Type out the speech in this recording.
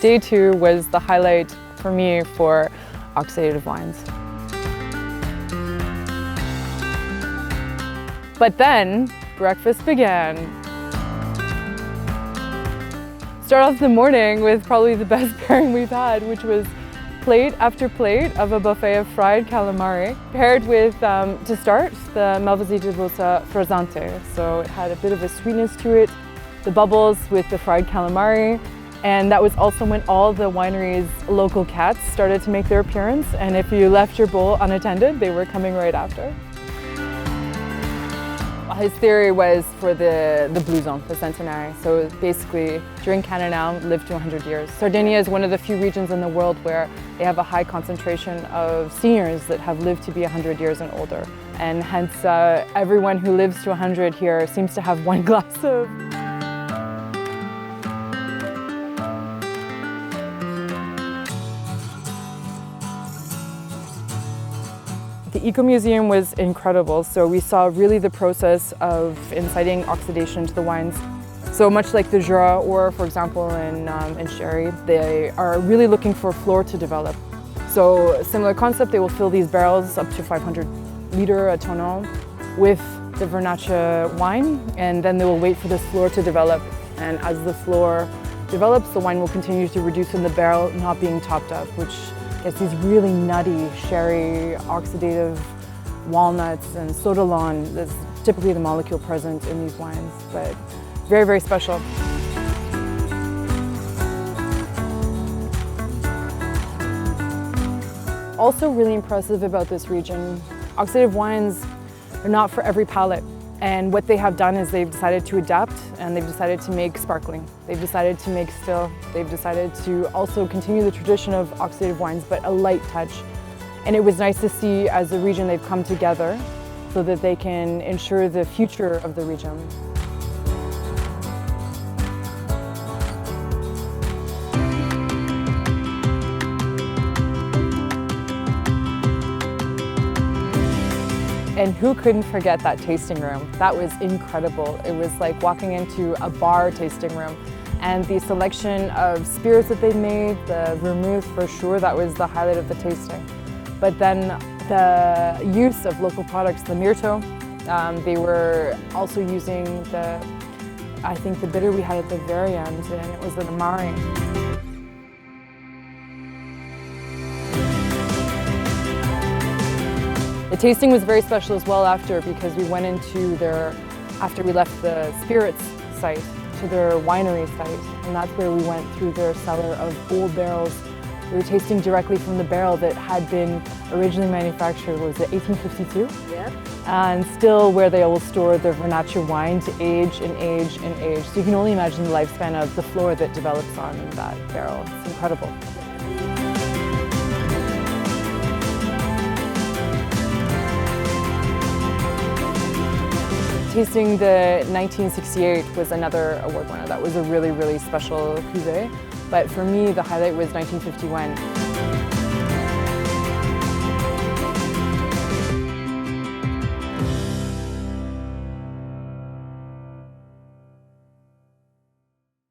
Day 2 was the highlight for me for oxidative wines. But then breakfast began. Start off the morning with probably the best pairing we've had, which was plate after plate of a buffet of fried calamari, paired with, to start, the Malvasia di Bosa frizzante. So it had a bit of a sweetness to it, the bubbles with the fried calamari, and that was also when all the winery's local cats started to make their appearance, and if you left your bowl unattended, they were coming right after. His theory was for the blouson, the centenary. So basically, drink Cantina, live to 100 years. Sardinia is one of the few regions in the world where they have a high concentration of seniors that have lived to be 100 years and older. And hence, everyone who lives to 100 here seems to have one glass of. The Eco-Museum was incredible, so we saw really the process of inciting oxidation to the wines. So much like the Jura or, for example, in sherry, they are really looking for floor to develop. So similar concept, they will fill these barrels up to 500 liter a tonneau with the Vernaccia wine, and then they will wait for this floor to develop. And as the floor develops, the wine will continue to reduce in the barrel, not being topped up, which gets these really nutty, sherry, oxidative walnuts and soda-lon. That's typically the molecule present in these wines, but very, very special. Also really impressive about this region, oxidative wines are not for every palate. And what they have done is they've decided to adapt, and they've decided to make sparkling. They've decided to make still. They've decided to also continue the tradition of oxidative wines, but a light touch. And it was nice to see as a region they've come together so that they can ensure the future of the region. And who couldn't forget that tasting room? That was incredible. It was like walking into a bar tasting room. And the selection of spirits that they made, the vermouth for sure, that was the highlight of the tasting. But then the use of local products, the Myrto, they were also using I think the bitter we had at the very end, and it was the Amari. The tasting was very special as well after, because we went into after we left the spirits site, to their winery site, and that's where we went through their cellar of old barrels. We were tasting directly from the barrel that had been originally manufactured, was it 1852? Yeah. And still where they will store their Vernaccia wine to age and age and age. So you can only imagine the lifespan of the floor that develops on that barrel. It's incredible. Tasting the 1968 was another award winner. That was a really, really special cuvée. But for me, the highlight was 1951.